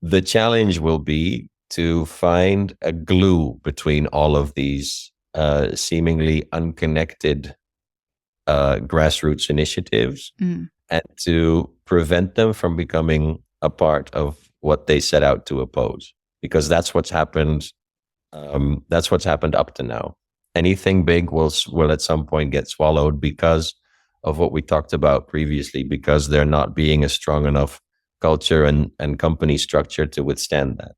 the challenge will be to find a glue between all of these seemingly unconnected grassroots initiatives, and to prevent them from becoming a part of what they set out to oppose, because that's what's happened. That's what's happened up to now. Anything big will at some point get swallowed because of what we talked about previously, because there not being a strong enough culture and company structure to withstand that.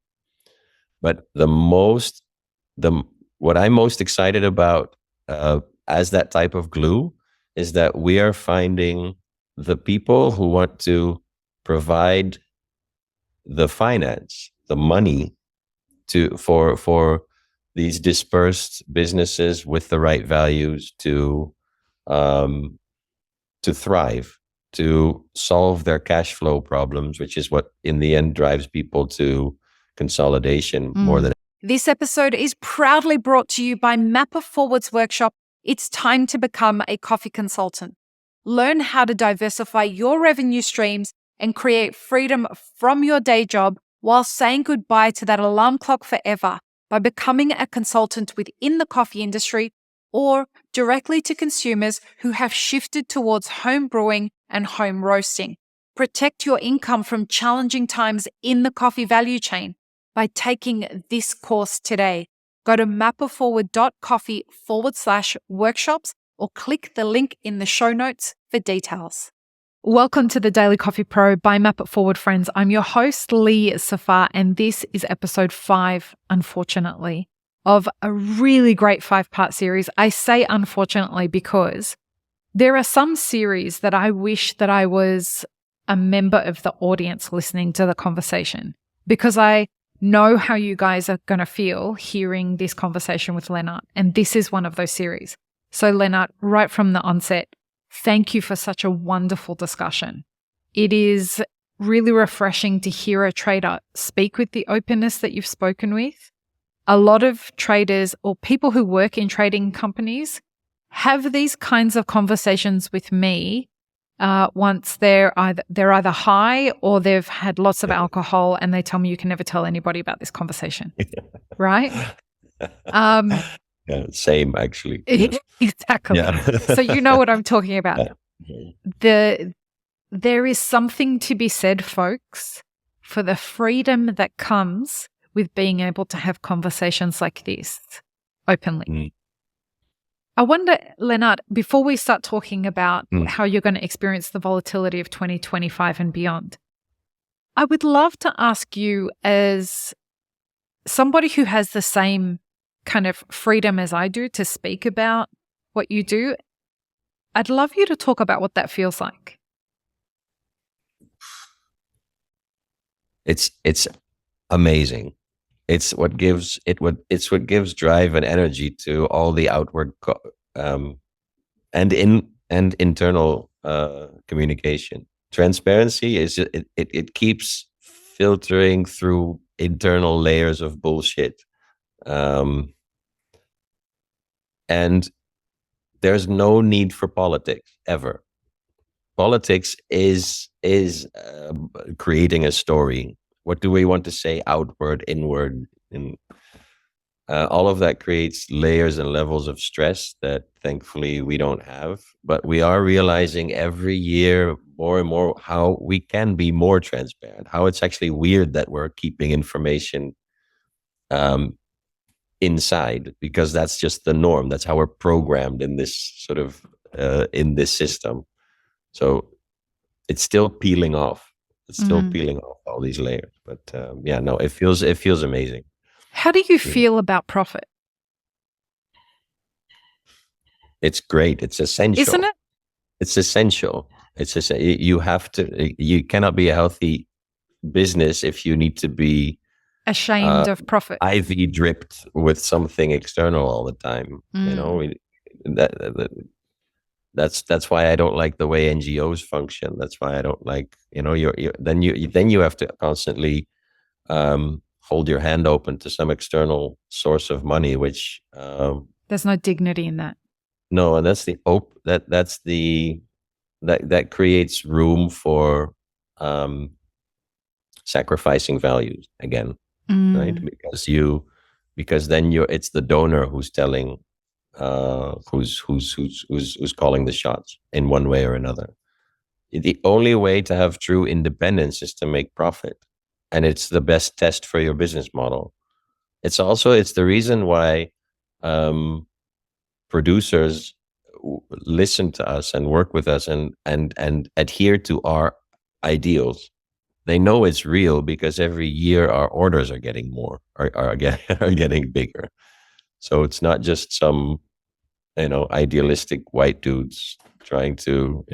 But what I'm most excited about as that type of glue is that we are finding the people who want to provide the finance, the money for these dispersed businesses with the right values to thrive, to solve their cash flow problems, which is what in the end drives people to consolidation more than. This episode is proudly brought to you by Mapper Forward's workshop, It's Time to Become a Coffee Consultant. Learn how to diversify your revenue streams and create freedom from your day job while saying goodbye to that alarm clock forever by becoming a consultant within the coffee industry or directly to consumers who have shifted towards home brewing and home roasting. Protect your income from challenging times in the coffee value chain by taking this course today. Go to mapperforward.coffee/workshops or click the link in the show notes for details. Welcome to the Daily Coffee Pro by Map It Forward, friends. I'm your host, Lee Safar, and this is episode 5, unfortunately, of a really great 5-part series. I say unfortunately because there are some series that I wish that I was a member of the audience listening to the conversation, because I know how you guys are going to feel hearing this conversation with Lennart, and this is one of those series. So Lennart, right from the onset, thank you for such a wonderful discussion. It is really refreshing to hear a trader speak with the openness that you've spoken with. A lot of traders or people who work in trading companies have these kinds of conversations with me once they're either high or they've had lots of alcohol, and they tell me you can never tell anybody about this conversation, right? Yeah, same actually. Exactly. Yeah. So you know what I'm talking about. There is something to be said, folks, for the freedom that comes with being able to have conversations like this openly. I wonder, Lennart, before we start talking about how you're going to experience the volatility of 2025 and beyond, I would love to ask you, as somebody who has the same kind of freedom as I do to speak about what you do, I'd love you to talk about what that feels like. It's amazing. It's what gives drive and energy to all the outward and internal communication. Transparency is it keeps filtering through internal layers of bullshit. And there's no need for politics ever. Politics is creating a story. What do we want to say outward, inward, and all of that creates layers and levels of stress that thankfully we don't have. But we are realizing every year more and more how we can be more transparent, how it's actually weird that we're keeping information inside, because that's just the norm. That's how we're programmed in this sort of in this system. So it's still peeling off. It's still peeling off all these layers. But it feels amazing. How do you feel about profit? It's great. It's essential. Isn't it? It's essential. You cannot be a healthy business if you need to be ashamed of profit, IV dripped with something external all the time. You know, that's why I don't like the way NGOs function. That's why I don't like, then you have to constantly hold your hand open to some external source of money, which there's no dignity in that. No, and that creates room for sacrificing values again, right? Because then it's the donor who's telling, who's calling the shots in one way or another. The only way to have true independence is to make profit, and it's the best test for your business model. It's the reason why producers listen to us and work with us and adhere to our ideals. They know it's real because every year our orders are getting more, are getting bigger. So it's not just some, idealistic white dudes trying to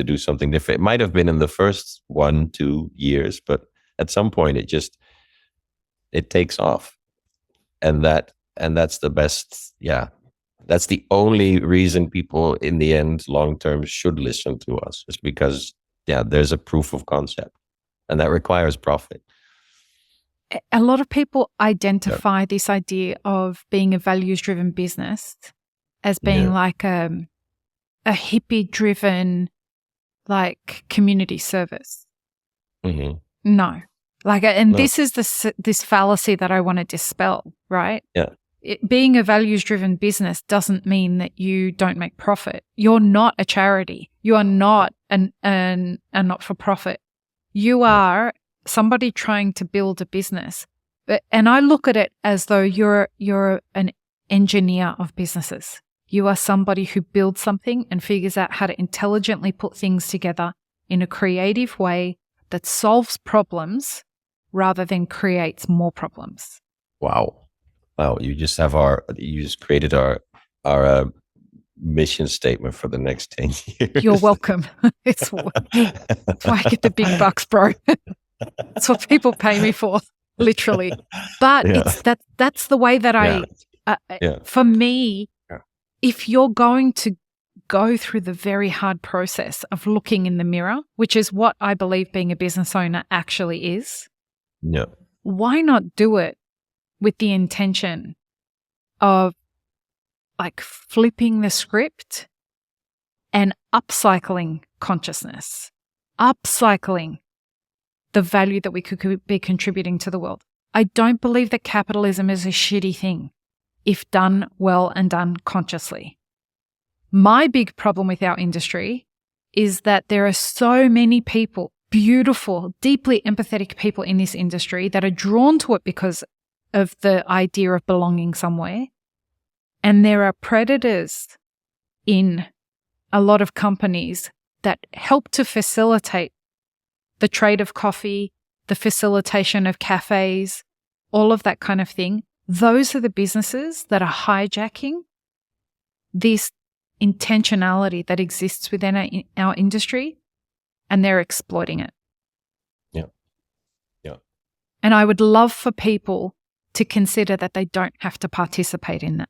do something different. It might have been in the first 1-2 years, but at some point it takes off. And that's the best. Yeah. That's the only reason people in the end, long term, should listen to us, is because, there's a proof of concept, and that requires profit. A lot of people identify this idea of being a values-driven business as being like a hippie-driven, like, community service. Mm-hmm. No. This is this fallacy that I want to dispel, right? Yeah. Being a values-driven business doesn't mean that you don't make profit. You're not a charity. You are not a not-for-profit. You are somebody trying to build a business. And I look at it as though you're an engineer of businesses. You are somebody who builds something and figures out how to intelligently put things together in a creative way that solves problems rather than creates more problems. Wow. You just created our mission statement for the next 10 years. You're welcome. That's why I get the big bucks, bro. That's what people pay me for, literally. But that's the way that for me, if you're going to go through the very hard process of looking in the mirror, which is what I believe being a business owner actually is, why not do it with the intention of like flipping the script and upcycling consciousness, upcycling the value that we could be contributing to the world. I don't believe that capitalism is a shitty thing if done well and done consciously. My big problem with our industry is that there are so many people, beautiful, deeply empathetic people in this industry that are drawn to it because of the idea of belonging somewhere. And there are predators in a lot of companies that help to facilitate the trade of coffee, the facilitation of cafes, all of that kind of thing. Those are the businesses that are hijacking this intentionality that exists within our industry, and they're exploiting it. Yeah. And I would love for people to consider that they don't have to participate in that.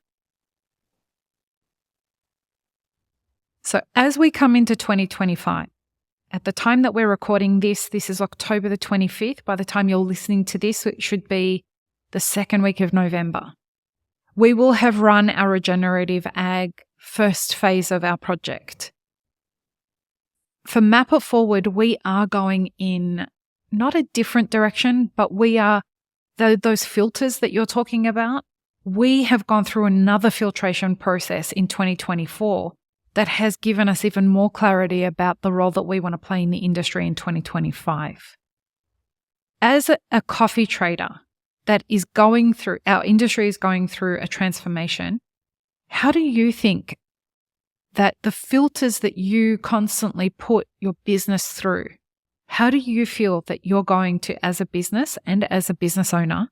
So as we come into 2025, at the time that we're recording this is October the 25th. By the time you're listening to this, it should be the second week of November. We will have run our regenerative ag first phase of our project. For Map It Forward, we are going in not a different direction, but we are those filters that you're talking about. We have gone through another filtration process in 2024 that has given us even more clarity about the role that we want to play in the industry in 2025. As a coffee trader that is going through, our industry is going through a transformation, how do you think that the filters that you constantly put your business through, how do you feel that you're going to, as a business and as a business owner,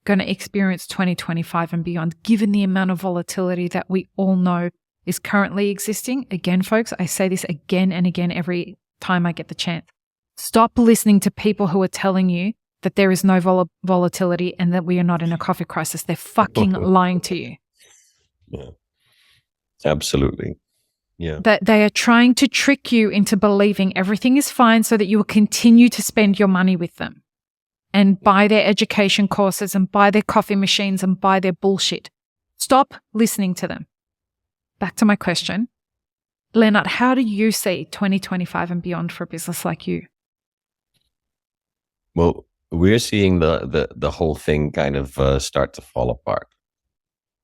going to experience 2025 and beyond, given the amount of volatility that we all know is currently existing? Again, folks, I say this again and again every time I get the chance. Stop listening to people who are telling you that there is no volatility and that we are not in a coffee crisis. They're fucking lying to you. Yeah, absolutely. Yeah. That they are trying to trick you into believing everything is fine so that you will continue to spend your money with them and buy their education courses and buy their coffee machines and buy their bullshit. Stop listening to them. Back to my question. Lennart, how do you see 2025 and beyond for a business like you? Well, we're seeing the whole thing kind of start to fall apart.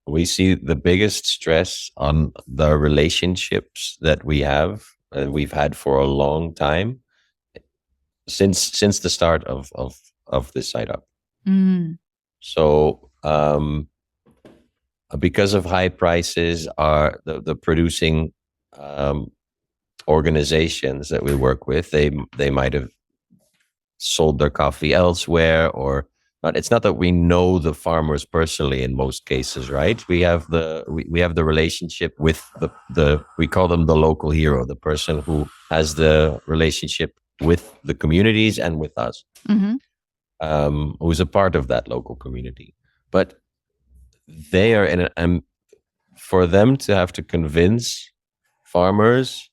We see the biggest stress on the relationships that we have, we've had for a long time, since the start of this site up. So because of high prices, are the producing organizations that we work with, they might have sold their coffee elsewhere, or not. It's not that we know the farmers personally in most cases, right? We have the relationship with the we call them the local hero, the person who has the relationship with the communities and with us, who's a part of that local community. But they are for them to have to convince farmers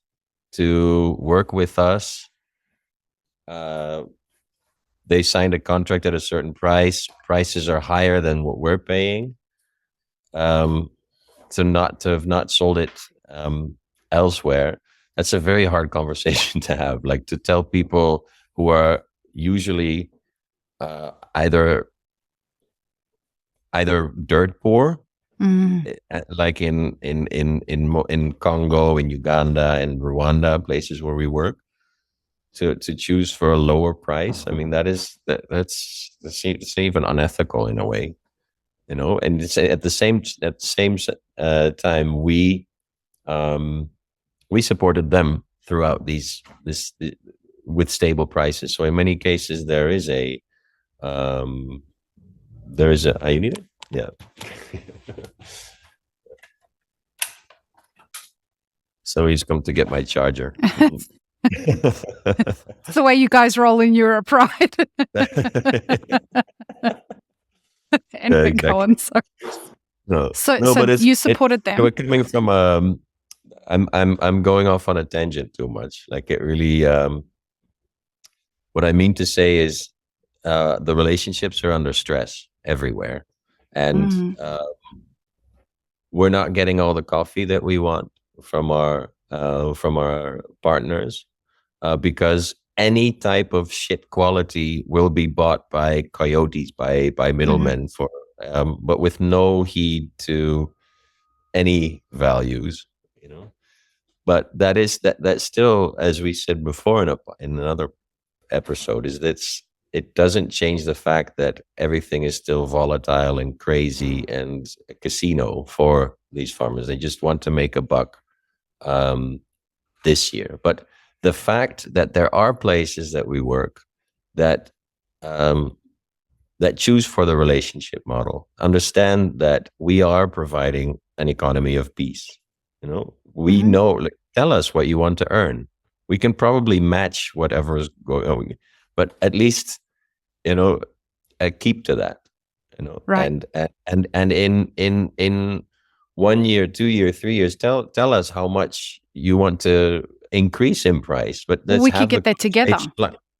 to work with us. They signed a contract at a certain price. Prices are higher than what we're paying. To have not sold it elsewhere, that's a very hard conversation to have. Like, to tell people who are usually either dirt poor, like in Congo, in Uganda, in Rwanda, places where we work, to choose for a lower price. I mean, that's even unethical in a way, And it's at the same time, we supported them throughout this with stable prices. So in many cases, there is a you need it? Yeah. So he's come to get my charger. It's the way you guys roll in Europe, right? Anyway, exactly. go on. So you supported them. We're coming from I'm going off on a tangent too much. Like, it really what I mean to say is the relationships are under stress everywhere, and we're not getting all the coffee that we want from our partners, because any type of shit quality will be bought by coyotes, by middlemen, but with no heed to any values, But that's still, as we said before in another episode, is that it doesn't change the fact that everything is still volatile and crazy and a casino for these farmers. They just want to make a buck this year. But the fact that there are places that we work that choose for the relationship model, understand that we are providing an economy of peace. We know, like, tell us what you want to earn. We can probably match whatever is going on, but at least, keep to that, Right. And in 1 year, 2 year, 3 years, tell us how much you want to increase in price. But we can get that together.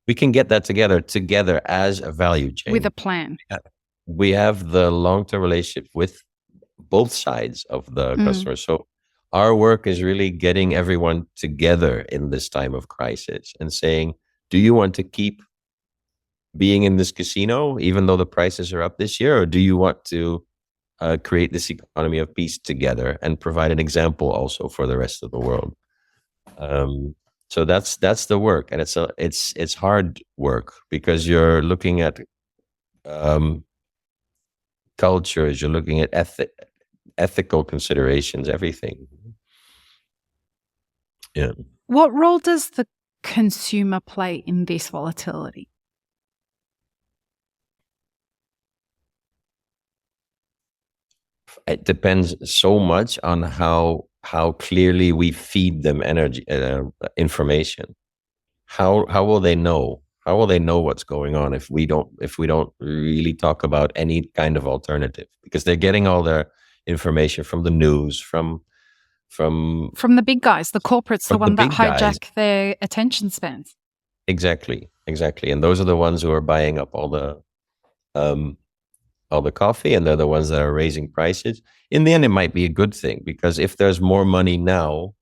We can get that together as a value chain with a plan. We have the long-term relationship with both sides of the customer. So our work is really getting everyone together in this time of crisis and saying, do you want to keep being in this casino even though the prices are up this year, or do you want to create this economy of peace together and provide an example also for the rest of the world? So that's the work, and it's hard work because you're looking at cultures, you're looking at ethical considerations, everything. Yeah. What role does the consumer play in this volatility? It depends so much on how clearly we feed them information. How will they know? How will they know what's going on if we don't really talk about any kind of alternative? Because they're getting all their information from the news, from the big guys, the corporates, the one that hijack their attention spans. Exactly, and those are the ones who are buying up all the coffee, and they're the ones that are raising prices. In the end, it might be a good thing, because if there's more money now,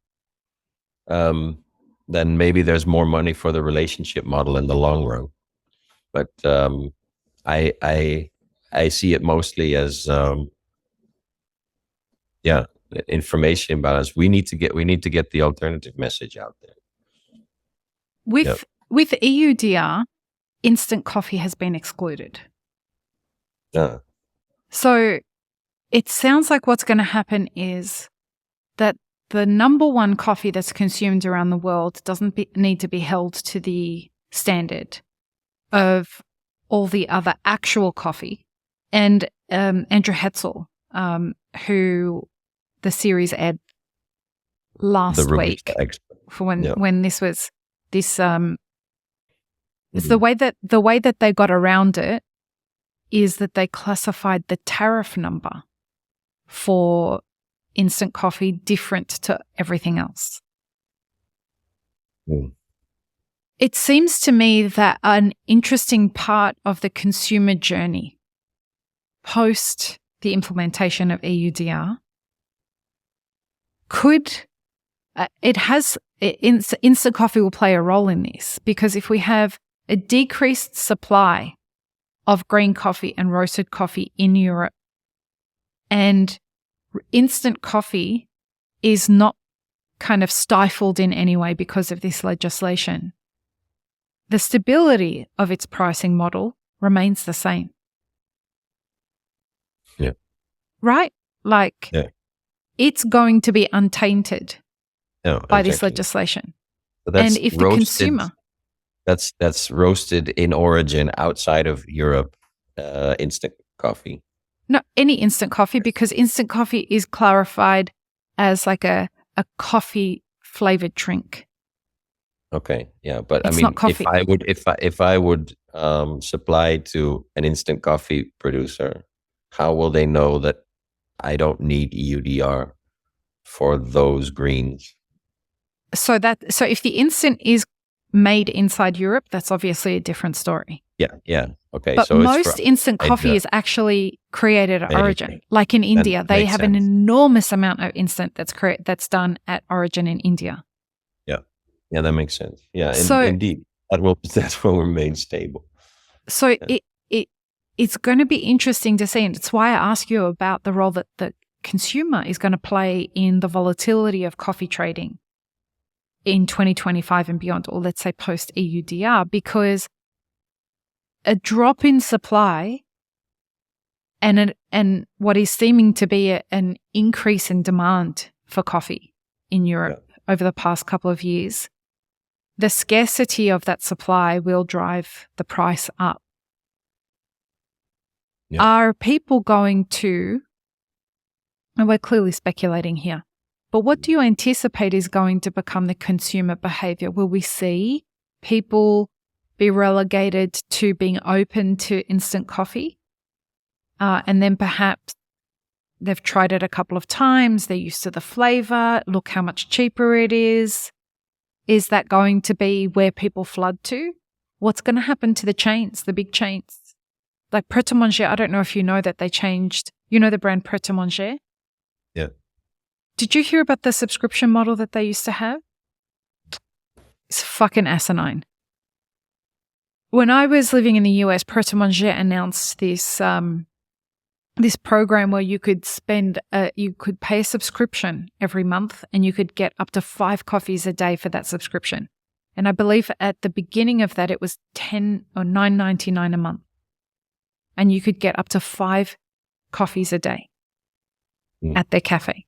then maybe there's more money for the relationship model in the long run. But I see it mostly as information imbalance. We need to get the alternative message out there. With EUDR, instant coffee has been excluded. So it sounds like what's going to happen is that the number one coffee that's consumed around the world doesn't need to be held to the standard of all the other actual coffee. And Andrew Hetzel, who the series aired last week, for when this was this, it's the way that they got around it is that they classified the tariff number for instant coffee different to everything else. It seems to me that an interesting part of the consumer journey post the implementation of EUDR instant coffee will play a role in this, because if we have a decreased supply of green coffee and roasted coffee in Europe, and instant coffee is not kind of stifled in any way because of this legislation, the stability of its pricing model remains the same. Yeah. Right? Like, it's going to be untainted by this legislation. And if the consumer... That's roasted in origin outside of Europe, instant coffee. No, any instant coffee, because instant coffee is clarified as like a coffee flavored drink. Okay, yeah, but it's I mean, not coffee. if I would supply to an instant coffee producer, how will they know that I don't need EUDR for those greens? So if the instant is made inside Europe, that's obviously a different story. Yeah. Okay. But so most instant coffee is actually created at origin. Like in India, they have an enormous amount of instant that's done at origin in India. Yeah, that makes sense. Yeah, indeed, that will remain stable. So it's going to be interesting to see, and it's why I ask you about the role that the consumer is going to play in the volatility of coffee trading in 2025 and beyond, or let's say post EUDR, because a drop in supply and what is seeming to be an increase in demand for coffee in Europe over the past couple of years, the scarcity of that supply will drive the price up. Yeah. Are people going to, and we're clearly speculating here, but what do you anticipate is going to become the consumer behavior? Will we see people be relegated to being open to instant coffee? And then perhaps they've tried it a couple of times, they're used to the flavor, look how much cheaper it is. Is that going to be where people flood to? What's going to happen to the chains, the big chains? Like Pret a Manger, I don't know if you know that they changed, the brand Pret a Manger? Yeah. Did you hear about the subscription model that they used to have? It's fucking asinine. When I was living in the US, Pret a Manger announced this program where you could you could pay a subscription every month and you could get up to 5 coffees a day for that subscription. And I believe at the beginning of that, it was $10 or $9.99 a month. And you could get up to 5 coffees a day at their cafe.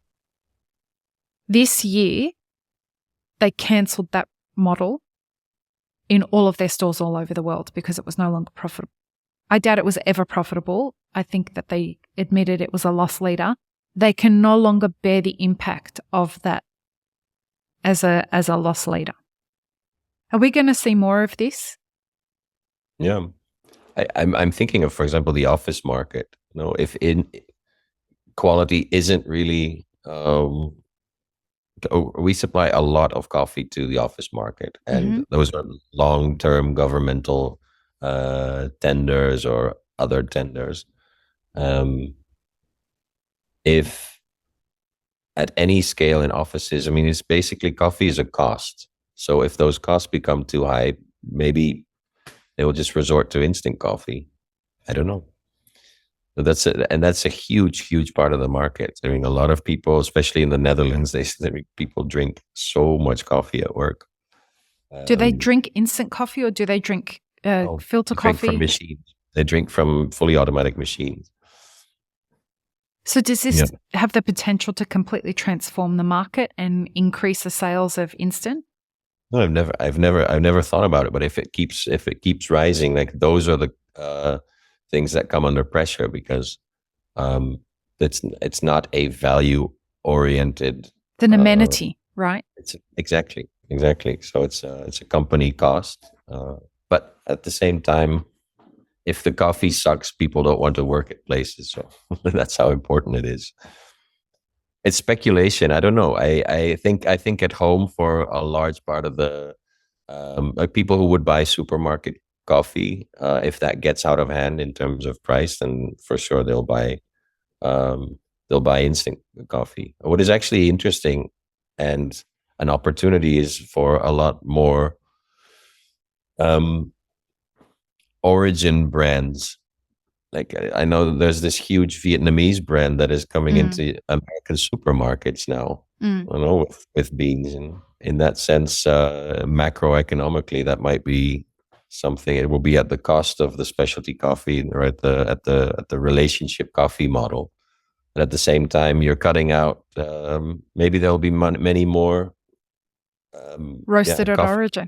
This year, they cancelled that model in all of their stores all over the world because it was no longer profitable. I doubt it was ever profitable. I think that they admitted it was a loss leader. They can no longer bear the impact of that as a loss leader. Are we going to see more of this? Yeah. I'm thinking of, for example, the office market. If quality isn't really, we supply a lot of coffee to the office market, and those are long-term governmental tenders or other tenders. If at any scale in offices, I mean, it's basically coffee is a cost. So if those costs become too high, maybe they will just resort to instant coffee. I don't know. But that's a huge part of the market. I mean, a lot of people, especially in the Netherlands, people drink so much coffee at work. Do they drink instant coffee or do they drink filter coffee? Drink from machines. They drink from fully automatic machines. So does this have the potential to completely transform the market and increase the sales of instant? No, I've never thought about it. But if it keeps rising, like those are the things that come under pressure because it's not a value oriented. It's an amenity, right? It's exactly. So it's a company cost, but at the same time, if the coffee sucks, people don't want to work at places. So that's how important it is. It's speculation. I don't know. I think at home for a large part of the like people who would buy supermarket coffee, if that gets out of hand in terms of price, then for sure they'll buy instant coffee. What is actually interesting and an opportunity is for a lot more origin brands. Like I know there's this huge Vietnamese brand that is coming into American supermarkets now. I know with beans, and in that sense, macroeconomically, that might be something. It will be at the cost of the specialty coffee or at the relationship coffee model. And at the same time, you're cutting out. Maybe there will be many more roasted at origin.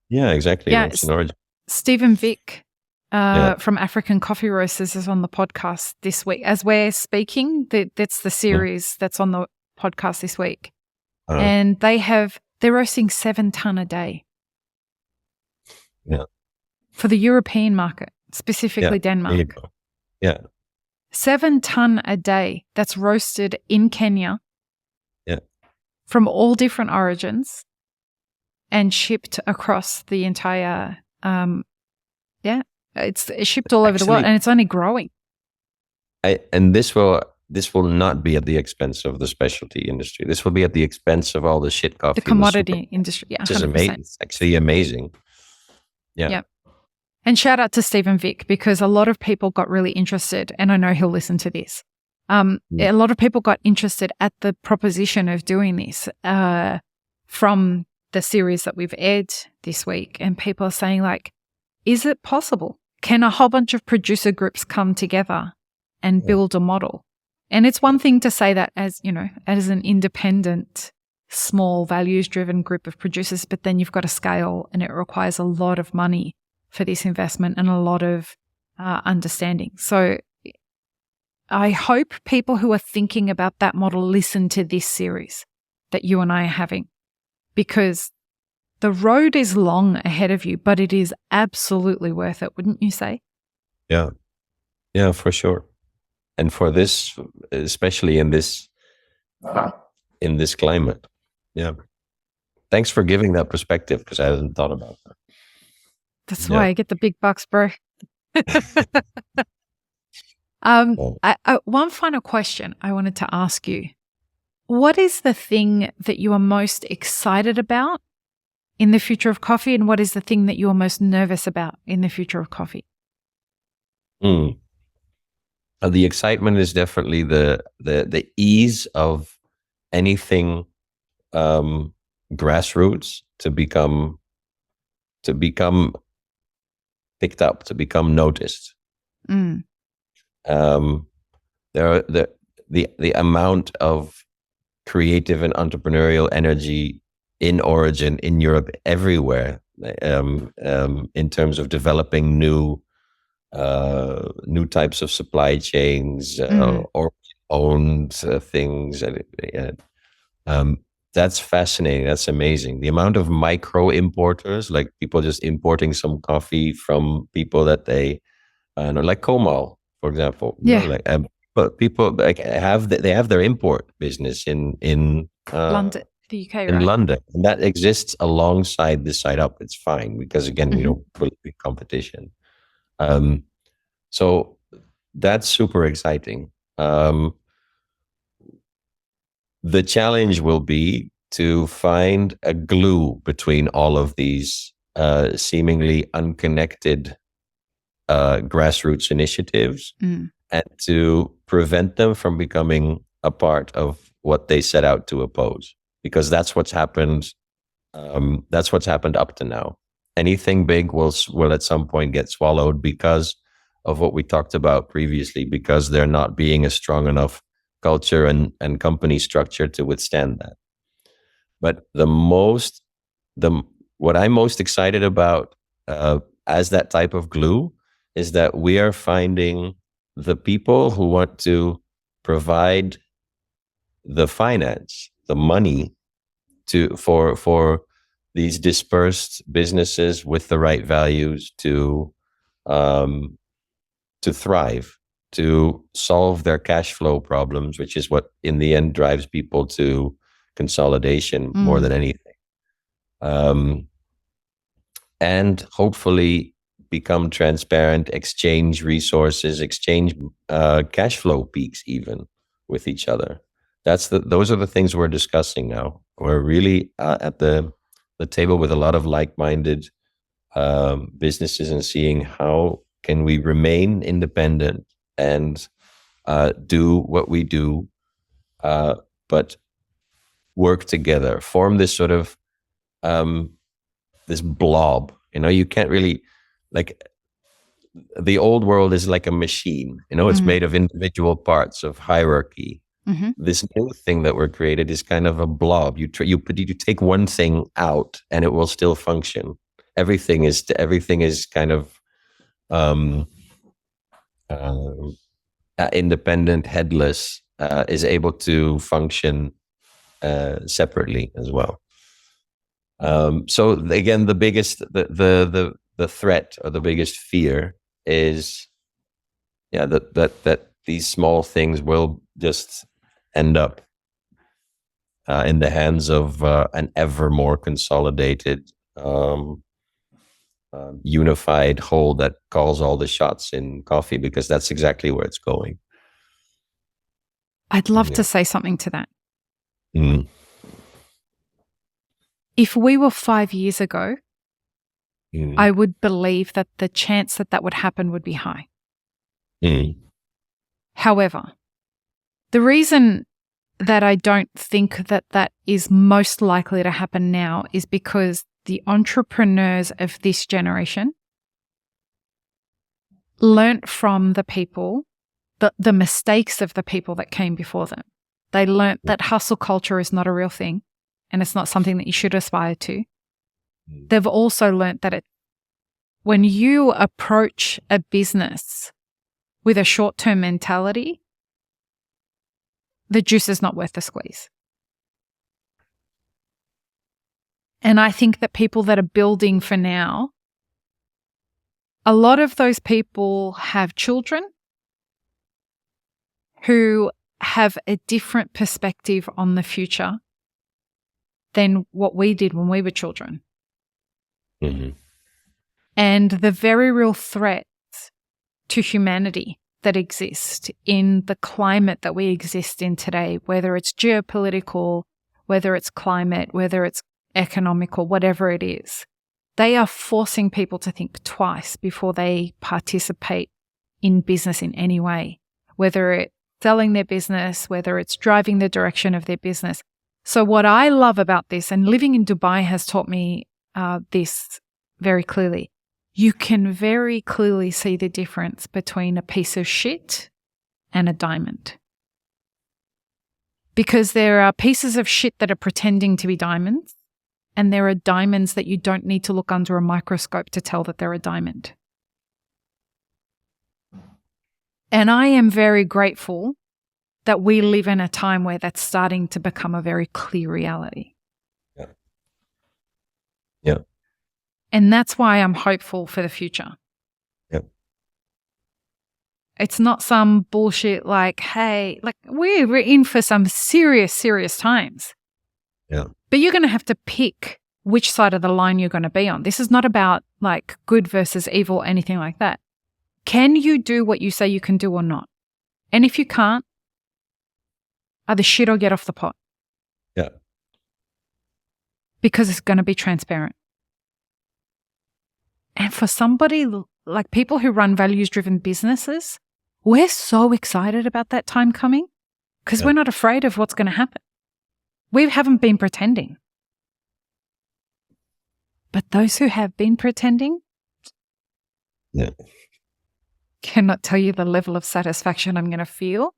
Yeah, exactly. Yeah, roasted origin. Stephen Vick from African Coffee Roasters is on the podcast this week. As we're speaking, that's the series that's on the podcast this week. And they're roasting 7 ton a day. Yeah. For the European market, specifically Denmark. There you go. Yeah. 7 ton a day that's roasted in Kenya. Yeah. From all different origins and shipped across the entire it's shipped all over the world, and it's only growing. And this will not be at the expense of the specialty industry. This will be at the expense of all the shit coffee, the commodity industry. Yeah, 100%. Which is amazing. It's actually amazing. Yeah. And shout out to Stephen Vick, because a lot of people got really interested, and I know he'll listen to this. A lot of people got interested at the proposition of doing this from the series that we've aired this week, and people are saying, like, is it possible? Can a whole bunch of producer groups come together and build a model? And it's one thing to say that as an independent, small, values-driven group of producers, but then you've got to scale, and it requires a lot of money for this investment and a lot of understanding. So I hope people who are thinking about that model listen to this series that you and I are having, because the road is long ahead of you, but it is absolutely worth it, wouldn't you say? Yeah, for sure. And for this, especially in this climate. Yeah. Thanks for giving that perspective, because I hadn't thought about that. That's why I get the big bucks, bro. One final question I wanted to ask you. What is the thing that you are most excited about in the future of coffee, and what is the thing that you are most nervous about in the future of coffee? The excitement is definitely the ease of anything grassroots to become picked up, to become noticed. The amount of creative and entrepreneurial energy in origin in Europe, everywhere, in terms of developing new types of supply chains or owned things. That's fascinating. That's amazing. The amount of micro importers, like people just importing some coffee from people that they, like Comal, for example. But people like have their import business in London, the UK, in right? London, and that exists alongside this side up. It's fine, because again, we don't really be competition. So that's super exciting. The challenge will be to find a glue between all of these seemingly unconnected grassroots initiatives and to prevent them from becoming a part of what they set out to oppose, because that's what's happened. That's what's happened up to now. Anything big will at some point get swallowed because of what we talked about previously, because there not being a strong enough culture and company structure to withstand that. But what I'm most excited about as that type of glue is that we are finding the people who want to provide the finance, the money for these dispersed businesses with the right values to thrive, to solve their cash flow problems, which is what in the end drives people to consolidation more than anything. And hopefully become transparent, exchange resources, exchange cash flow peaks even with each other. Those are the things we're discussing now. We're really at the table with a lot of like-minded businesses and seeing how can we remain independent and do what we do, but work together, form this sort of this blob. You can't really, like, the old world is like a machine. It's made of individual parts of hierarchy. This new thing that we're created is kind of a blob. You take one thing out and it will still function. Everything is kind of independent, headless, is able to function separately as well. So again, the biggest the threat or the biggest fear is that these small things will just end up in the hands of an ever more consolidated, unified whole that calls all the shots in coffee, because that's exactly where it's going. I'd love to say something to that. If we were 5 years ago, I would believe that the chance that would happen would be high. However, the reason that I don't think that is most likely to happen now is because the entrepreneurs of this generation learnt from the people, the mistakes of the people that came before them. They learnt that hustle culture is not a real thing and it's not something that you should aspire to. They've also learnt that when you approach a business with a short-term mentality, the juice is not worth the squeeze. And I think that people that are building for now, a lot of those people have children who have a different perspective on the future than what we did when we were children. And the very real threat to humanity that exist in the climate that we exist in today, whether it's geopolitical, whether it's climate, whether it's economical, whatever it is, they are forcing people to think twice before they participate in business in any way, whether it's selling their business, whether it's driving the direction of their business. So what I love about this, and living in Dubai has taught me this very clearly, you can very clearly see the difference between a piece of shit and a diamond. Because there are pieces of shit that are pretending to be diamonds, and there are diamonds that you don't need to look under a microscope to tell that they're a diamond. And I am very grateful that we live in a time where that's starting to become a very clear reality. Yeah. And that's why I'm hopeful for the future. Yep. It's not some bullshit like, hey, like we're in for some serious, serious times. Yeah. But you're going to have to pick which side of the line you're going to be on. This is not about like good versus evil, anything like that. Can you do what you say you can do or not? And if you can't, either shit or get off the pot. because it's going to be transparent. And for somebody like people who run values-driven businesses, we're so excited about that time coming because we're not afraid of what's going to happen. We haven't been pretending. But those who have been pretending cannot tell you the level of satisfaction I'm going to feel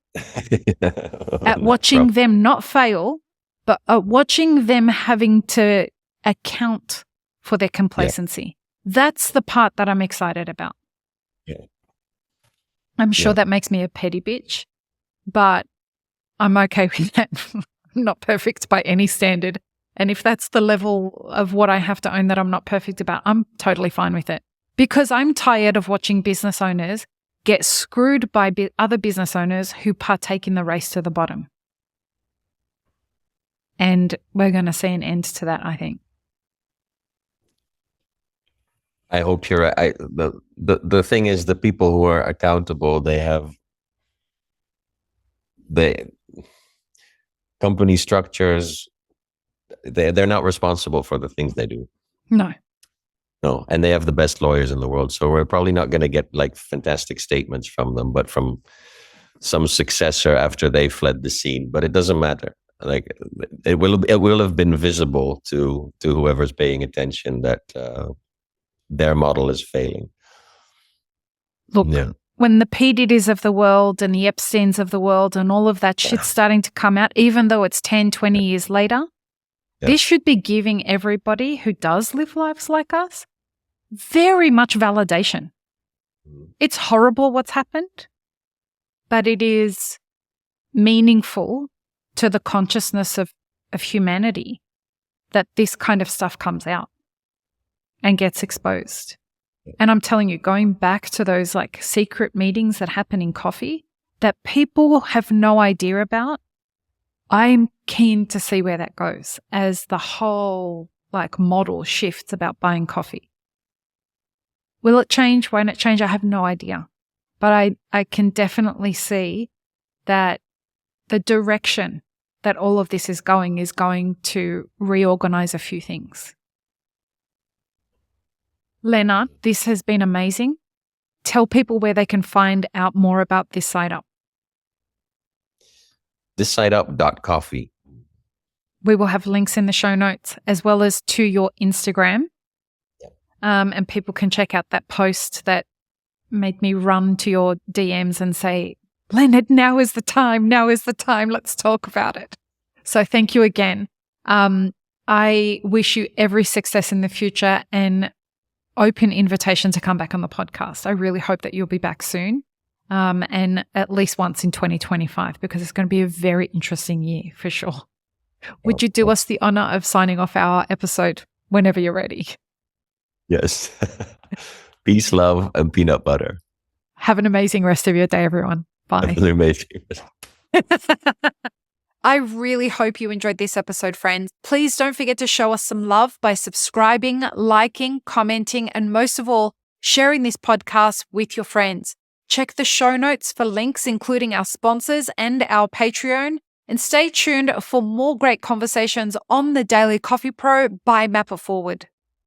at watching them not fail, but watching them having to account for their complacency. That's the part that I'm excited about. Yeah. I'm sure that makes me a petty bitch, but I'm okay with that. I'm not perfect by any standard. And if that's the level of what I have to own that I'm not perfect about, I'm totally fine with it. Because I'm tired of watching business owners get screwed by other business owners who partake in the race to the bottom. And we're going to see an end to that, I think. I hope you're right. The thing is, the people who are accountable, the company structures, they're not responsible for the things they do. No, and they have the best lawyers in the world. So we're probably not going to get like fantastic statements from them, but from some successor after they fled the scene. But it doesn't matter. Like it will have been visible to whoever's paying attention that their model is failing. Look, when the P. Diddy's of the world and the Epsteins of the world and all of that shit's starting to come out, even though it's 10, 20 years later, this should be giving everybody who does live lives like us very much validation. It's horrible what's happened, but it is meaningful to the consciousness of humanity that this kind of stuff comes out and gets exposed. And I'm telling you, going back to those like secret meetings that happen in coffee that people have no idea about, I'm keen to see where that goes as the whole like model shifts about buying coffee. Will it change? Won't it change? I have no idea. But I can definitely see that the direction that all of this is going to reorganize a few things. Lennart, this has been amazing. Tell people where they can find out more about this site up. Thissiteup.coffee. We will have links in the show notes as well as to your Instagram. And people can check out that post that made me run to your DMs and say, Lennart, now is the time, let's talk about it. So thank you again. I wish you every success in the future and open invitation to come back on the podcast. I really hope that you'll be back soon and at least once in 2025 because it's going to be a very interesting year for sure. Would you do us the honor of signing off our episode whenever you're ready? Yes. Peace, love, and peanut butter. Have an amazing rest of your day, everyone. Bye. Have an amazing I really hope you enjoyed this episode, friends. Please don't forget to show us some love by subscribing, liking, commenting, and most of all, sharing this podcast with your friends. Check the show notes for links, including our sponsors and our Patreon. And stay tuned for more great conversations on the Daily Coffee Pro by Map It Forward.